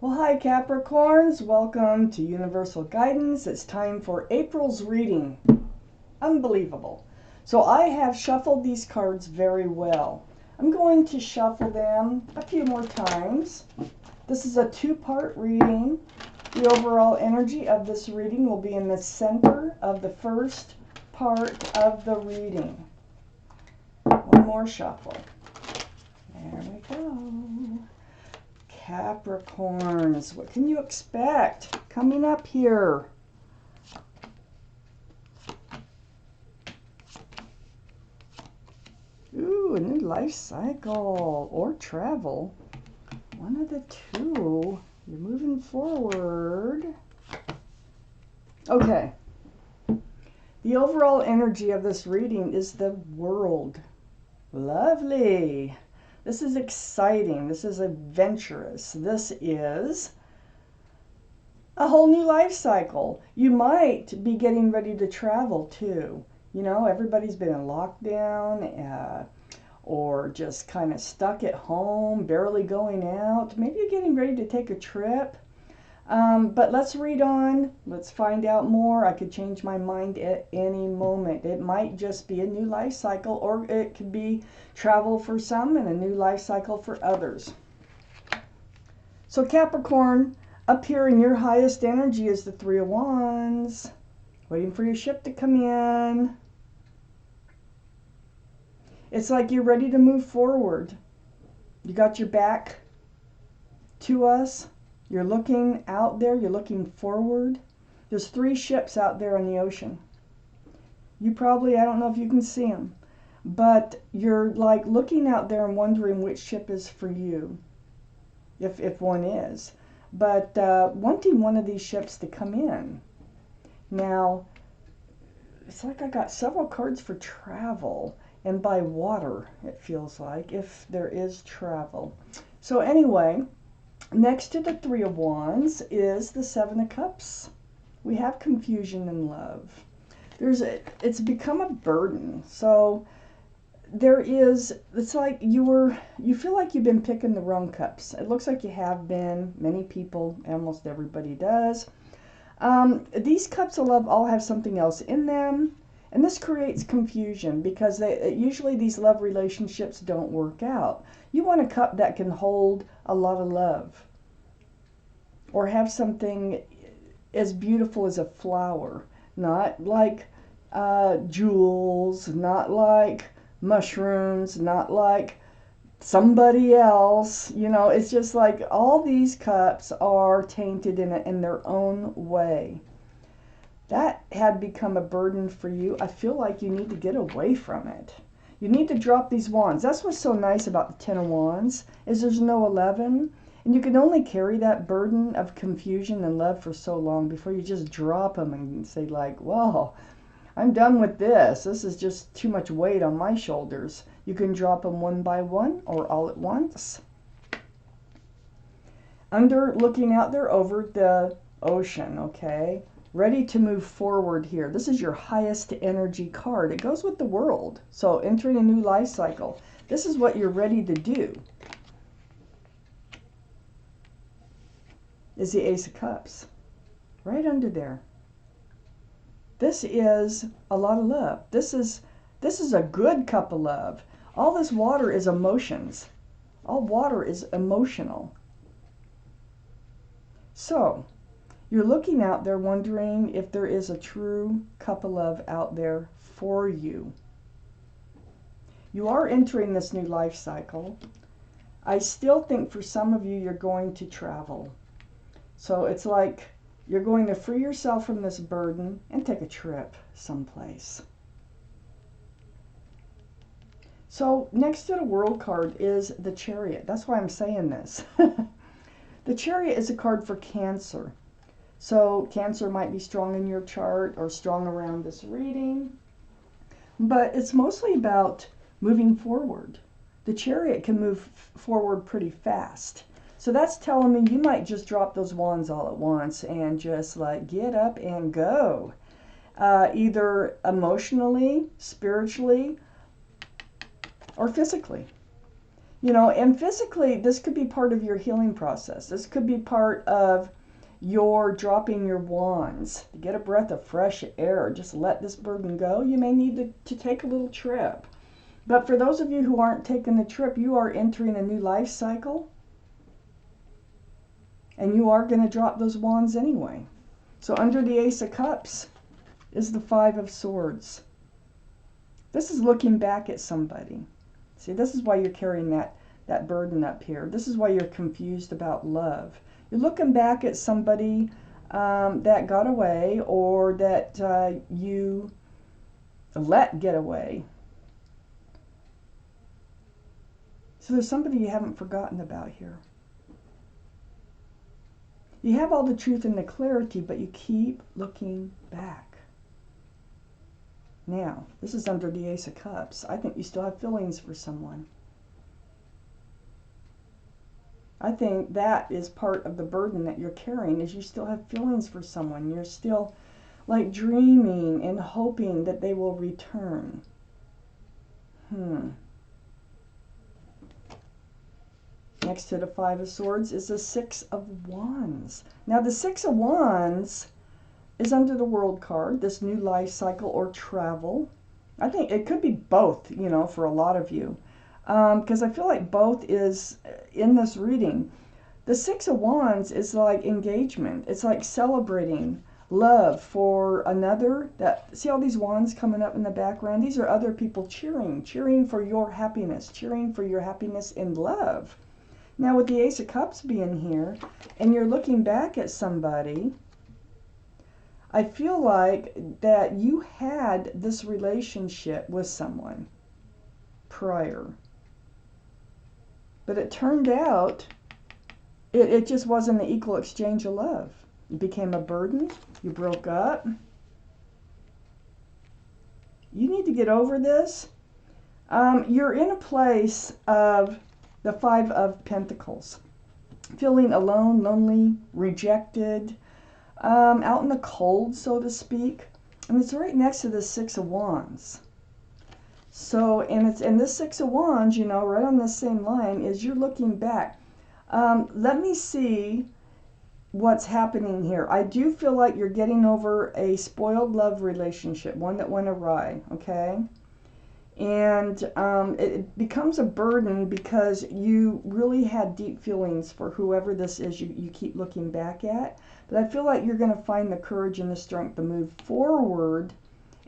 Well, hi Capricorns, welcome to Universal Guidance. It's time for April's reading. Unbelievable. So I have shuffled these cards very well. I'm going to shuffle them a few more times. This is a two-part reading. The overall energy of this reading will be in the center of the first part of the reading. One more shuffle. There we go. Capricorns, what can you expect coming up here? Ooh, a new life cycle or travel. One of the two. You're moving forward. Okay. The overall energy of this reading is the World. Lovely. This is exciting. This is adventurous. This is a whole new life cycle. You might be getting ready to travel too. You know, everybody's been in lockdown or just kind of stuck at home, barely going out. Maybe you're getting ready to take a trip. But let's read on. Let's find out more. I could change my mind at any moment. It might just be a new life cycle, or it could be travel for some and a new life cycle for others. So Capricorn, up here in your highest energy is the Three of Wands. Waiting for your ship to come in. It's like you're ready to move forward. You got your back to us. You're looking out there, you're looking forward. There's 3 ships out there on the ocean. You probably, I don't know if you can see them, but you're like looking out there and wondering which ship is for you, if one is. But wanting one of these ships to come in. Now, it's like I got several cards for travel and by water, it feels like, if there is travel. So anyway, next to the Three of Wands is the Seven of Cups. We have confusion and love. It's become a burden. So it's like you feel like you've been picking the wrong cups. It looks like you have been. Many people, almost everybody does. These cups of love all have something else in them. And this creates confusion because usually these love relationships don't work out. You want a cup that can hold a lot of love, or have something as beautiful as a flower, not like jewels, not like mushrooms, not like somebody else. You know, it's just like all these cups are tainted in their own way. That had become a burden for you. I feel like you need to get away from it. You need to drop these wands. That's what's so nice about the 10 of Wands, is there's no 11. And you can only carry that burden of confusion and love for so long before you just drop them and say like, well, I'm done with this. This is just too much weight on my shoulders. You can drop them one by one or all at once. Looking out there over the ocean, okay? Ready to move forward here. This is your highest energy card. It goes with the World. So entering a new life cycle. This is what you're ready to do. Is the Ace of Cups. Right under there. This is a lot of love. This is a good cup of love. All this water is emotions. All water is emotional. So, you're looking out there wondering if there is a true cup of love out there for you. You are entering this new life cycle. I still think for some of you, you're going to travel. So it's like you're going to free yourself from this burden and take a trip someplace. So next to the World card is the Chariot. That's why I'm saying this. The Chariot is a card for Cancer. So Cancer might be strong in your chart or strong around this reading. But it's mostly about moving forward. The Chariot can move forward pretty fast. So that's telling me you might just drop those wands all at once and just like get up and go. Either emotionally, spiritually, or physically. You know, and physically, this could be part of your healing process. This could be part of your dropping your wands. To get a breath of fresh air, just let this burden go. You may need to take a little trip. But for those of you who aren't taking the trip, you are entering a new life cycle. And you are going to drop those wands anyway. So under the Ace of Cups is the Five of Swords. This is looking back at somebody. See, this is why you're carrying that burden up here. This is why you're confused about love. You're looking back at somebody that got away, or that you let get away. So there's somebody you haven't forgotten about here. You have all the truth and the clarity, but you keep looking back. Now, this is under the Ace of Cups. I think you still have feelings for someone. I think that is part of the burden that you're carrying, is you still have feelings for someone. You're still like dreaming and hoping that they will return. Next to the Five of Swords is the Six of Wands. Now the Six of Wands is under the World card, this new life cycle or travel. I think it could be both, you know, for a lot of you. Because I feel like both is in this reading. The Six of Wands is like engagement. It's like celebrating love for another. See all these wands coming up in the background? These are other people cheering for your happiness, cheering for your happiness in love. Now with the Ace of Cups being here, and you're looking back at somebody, I feel like that you had this relationship with someone prior. But it turned out it just wasn't an equal exchange of love. It became a burden. You broke up. You need to get over this. You're in a place of the Five of Pentacles. Feeling alone, lonely, rejected, out in the cold, so to speak. And it's right next to the Six of Wands. So, and this Six of Wands, you know, right on this same line is you're looking back. Let me see what's happening here. I do feel like you're getting over a spoiled love relationship, one that went awry, okay? And it becomes a burden because you really had deep feelings for whoever this is you keep looking back at. But I feel like you're going to find the courage and the strength to move forward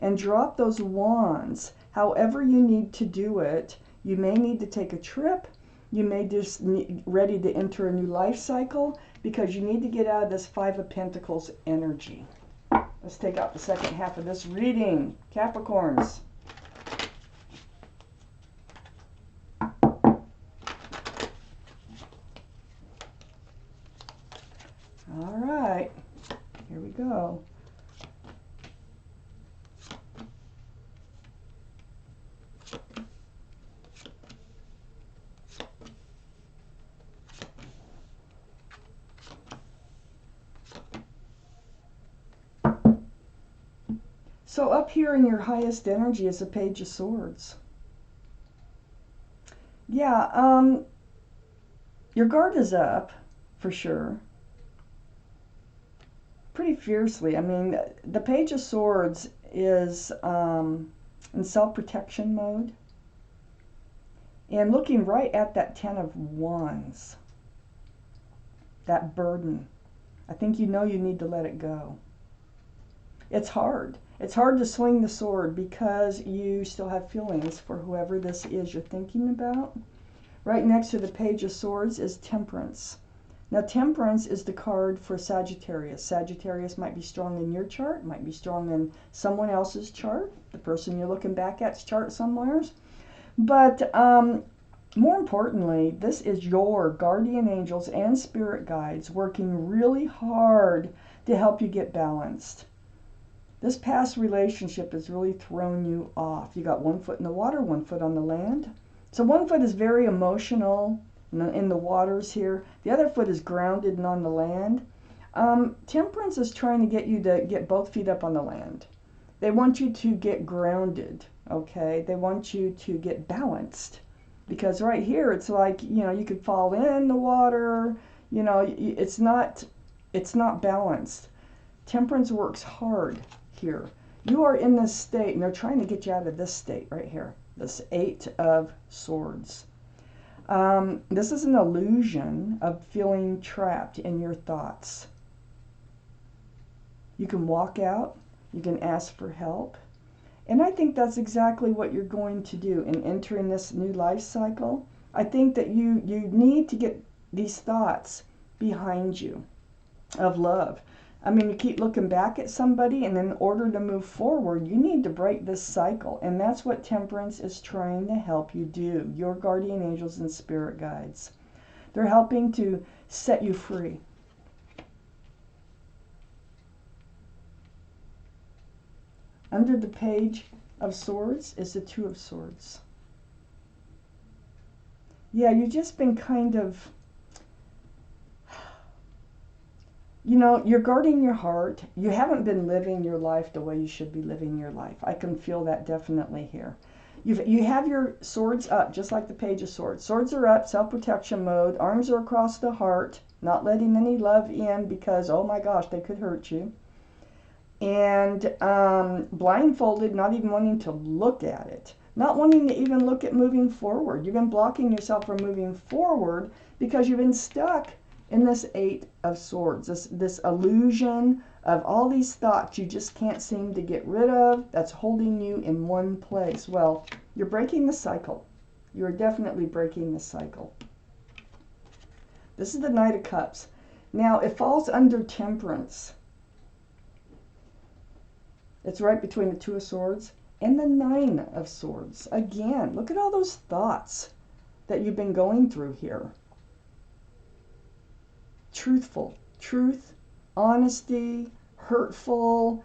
and drop those wands. However you need to do it. You may need to take a trip. You may just ready to enter a new life cycle because you need to get out of this Five of Pentacles energy. Let's take out the second half of this reading. Capricorns. All right, here we go. So up here in your highest energy is the Page of Swords. Yeah, your guard is up, for sure. Pretty fiercely. I mean, the Page of Swords is in self-protection mode. And looking right at that Ten of Wands. That burden. I think you know you need to let it go. It's hard. It's hard to swing the sword because you still have feelings for whoever this is you're thinking about. Right next to the Page of Swords is Temperance. Now, Temperance is the card for Sagittarius. Sagittarius might be strong in your chart, might be strong in someone else's chart, the person you're looking back at's chart somewhere. But more importantly, this is your guardian angels and spirit guides working really hard to help you get balanced. This past relationship has really thrown you off. You got one foot in the water, one foot on the land. So one foot is very emotional in the waters here. The other foot is grounded and on the land. Temperance is trying to get you to get both feet up on the land. They want you to get grounded, okay? They want you to get balanced. Because right here, it's like, you could fall in the water. It's not balanced. Temperance works hard here. You are in this state, and they're trying to get you out of this state right here, this Eight of Swords. This is an illusion of feeling trapped in your thoughts. You can walk out, you can ask for help, and I think that's exactly what you're going to do in entering this new life cycle. I think that you need to get these thoughts behind you of love. I mean, you keep looking back at somebody, and in order to move forward, you need to break this cycle. And that's what Temperance is trying to help you do. Your guardian angels and spirit guides. They're helping to set you free. Under the Page of Swords is the Two of Swords. Yeah, you've just been kind of, you're guarding your heart. You haven't been living your life the way you should be living your life. I can feel that definitely here. You have your swords up, just like the Page of Swords. Swords are up, self-protection mode. Arms are across the heart, not letting any love in because, oh my gosh, they could hurt you. And blindfolded, not even wanting to look at it. Not wanting to even look at moving forward. You've been blocking yourself from moving forward because you've been stuck in this Eight of Swords. This illusion of all these thoughts you just can't seem to get rid of that's holding you in one place. Well, you're breaking the cycle. You're definitely breaking the cycle. This is the Knight of Cups. Now, it falls under Temperance. It's right between the Two of Swords and the Nine of Swords. Again, look at all those thoughts that you've been going through here. Truthful, truth, honesty, hurtful,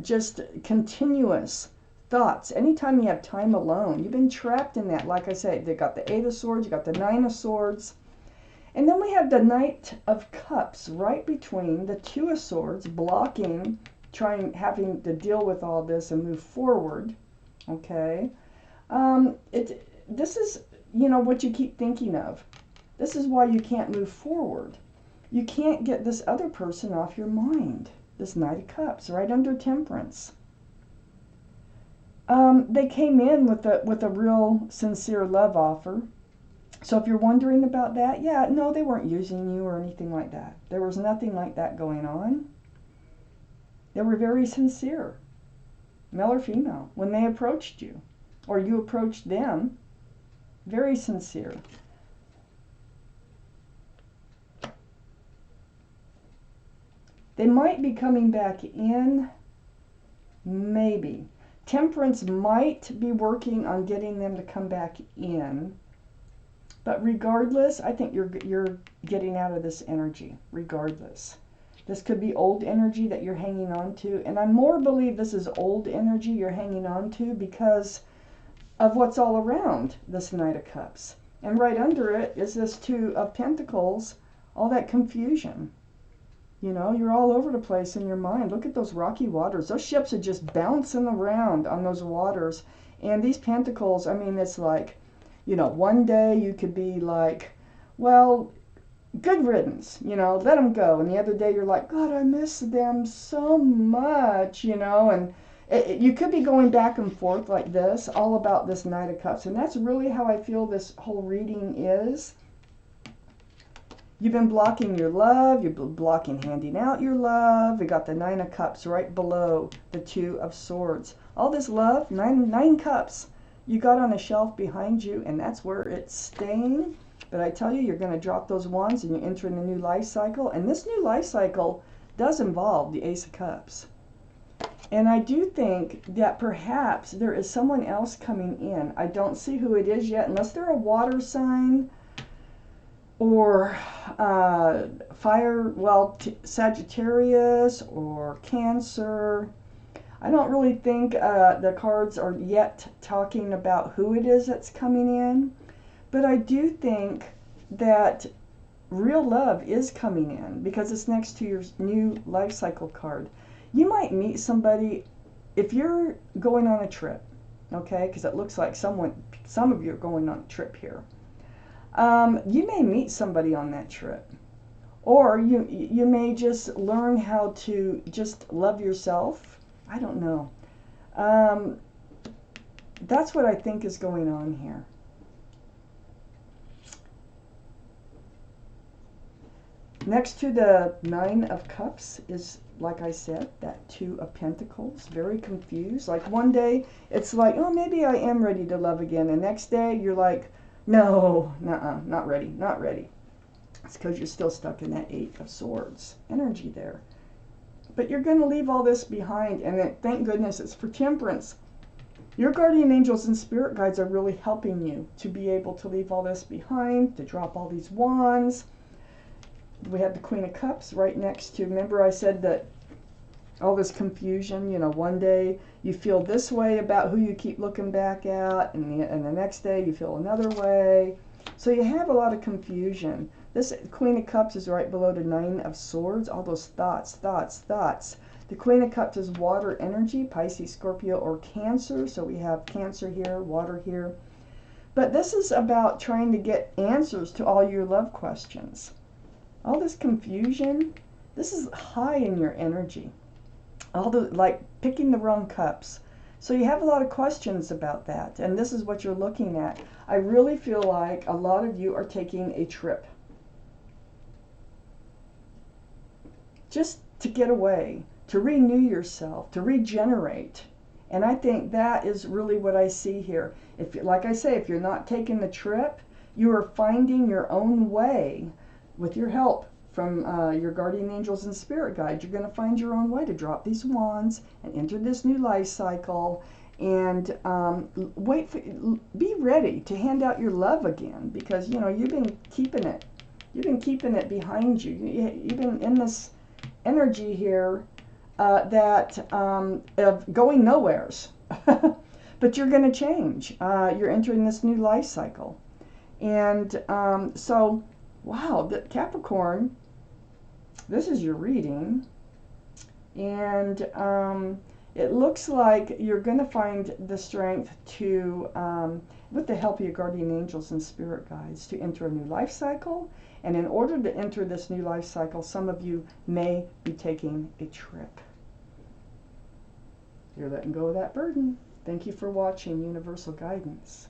just continuous thoughts. Anytime you have time alone, you've been trapped in that. Like I said, they got the Eight of Swords, you got the Nine of Swords. And then we have the Knight of Cups right between the Two of Swords, blocking, having to deal with all this and move forward. Okay. This is, what you keep thinking of. This is why you can't move forward. You can't get this other person off your mind. This Knight of Cups, right under Temperance. They came in with a real sincere love offer. So if you're wondering about that, yeah, no, they weren't using you or anything like that. There was nothing like that going on. They were very sincere, male or female, when they approached you, or you approached them. Very sincere. They might be coming back in, maybe. Temperance might be working on getting them to come back in. But regardless, I think you're getting out of this energy, regardless. This could be old energy that you're hanging on to. And I more believe this is old energy you're hanging on to because of what's all around this Knight of Cups. And right under it is this Two of Pentacles, all that confusion. You're all over the place in your mind. Look at those rocky waters. Those ships are just bouncing around on those waters. And these pentacles, I mean, it's like, one day you could be like, well, good riddance, let them go. And the other day you're like, God, I miss them so much, and you could be going back and forth like this, all about this Knight of Cups. And that's really how I feel this whole reading is. You've been blocking your love. You've been blocking handing out your love. We got the Nine of Cups right below the Two of Swords. All this love, nine cups, you got on a shelf behind you, and that's where it's staying. But I tell you, you're going to drop those wands and you enter in a new life cycle. And this new life cycle does involve the Ace of Cups. And I do think that perhaps there is someone else coming in. I don't see who it is yet, unless they're a water sign or fire, Sagittarius or Cancer. I don't really think the cards are yet talking about who it is that's coming in. But I do think that real love is coming in because it's next to your new life cycle card. You might meet somebody if you're going on a trip. okay? Because it looks like some of you are going on a trip here. You may meet somebody on that trip. Or you may just learn how to just love yourself. I don't know. That's what I think is going on here. Next to the Nine of Cups is, like I said, that Two of Pentacles. Very confused. Like one day it's like, oh, maybe I am ready to love again. The next day you're like, no, nuh-uh, not ready, not ready. It's because you're still stuck in that Eight of Swords energy there. But you're going to leave all this behind, and thank goodness it's for Temperance. Your guardian angels and spirit guides are really helping you to be able to leave all this behind, to drop all these wands. We have the Queen of Cups right next to, remember I said that all this confusion, you know, one day you feel this way about who you keep looking back at, and the next day you feel another way. So you have a lot of confusion. This Queen of Cups is right below the Nine of Swords, all those thoughts. The Queen of Cups is water energy, Pisces, Scorpio, or Cancer. So we have Cancer here, water here. But this is about trying to get answers to all your love questions. All this confusion, this is high in your energy. All the, like, picking the wrong cups. So you have a lot of questions about that, and this is what you're looking at. I really feel like a lot of you are taking a trip. Just to get away, to renew yourself, to regenerate. And I think that is really what I see here. If, like I say, if you're not taking the trip, you are finding your own way with your help from your guardian angels and spirit guides. You're going to find your own way to drop these wands and enter this new life cycle, and be ready to hand out your love again, because you know you've been keeping it behind you. You've been in this energy here of going nowheres. But you're going to change. You're entering this new life cycle, and so wow, Capricorn, this is your reading, and it looks like you're going to find the strength to, with the help of your guardian angels and spirit guides, to enter a new life cycle. And in order to enter this new life cycle, some of you may be taking a trip. You're letting go of that burden. Thank you for watching Universal Guidance.